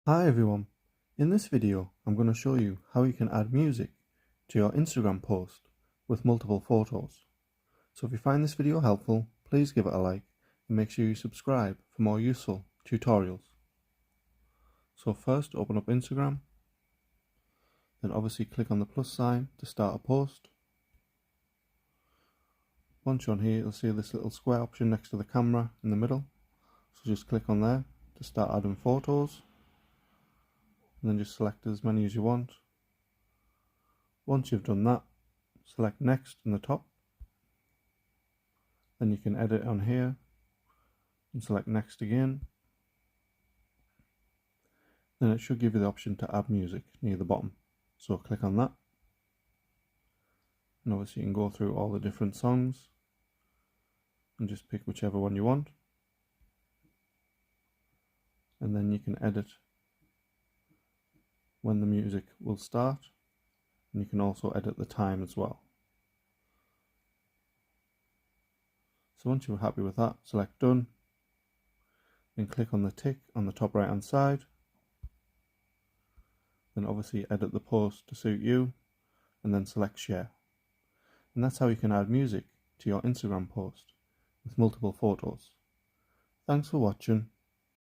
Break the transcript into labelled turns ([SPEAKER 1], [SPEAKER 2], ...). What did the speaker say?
[SPEAKER 1] Hi everyone, in this video I'm going to show you how you can add music to your Instagram post with multiple photos. So if you find this video helpful, please give it a like and make sure you subscribe for more useful tutorials. So first open up Instagram, then obviously click on the plus sign to start a post. Once you're on here, you'll see this little square option next to the camera in the middle, so just click on there to start adding photos and then just select as many as you want. Once you've done that, select next in the top. Then you can edit on here and select next again. Then it should give you the option to add music near the bottom. So click on that. And obviously you can go through all the different songs and just pick whichever one you want. And then you can edit when the music will start. And you can also edit the time as well. So once you're happy with that, select done. Then click on the tick on the top right hand side. Then obviously edit the post to suit you and then select share. And that's how you can add music to your Instagram post with multiple photos. Thanks for watching.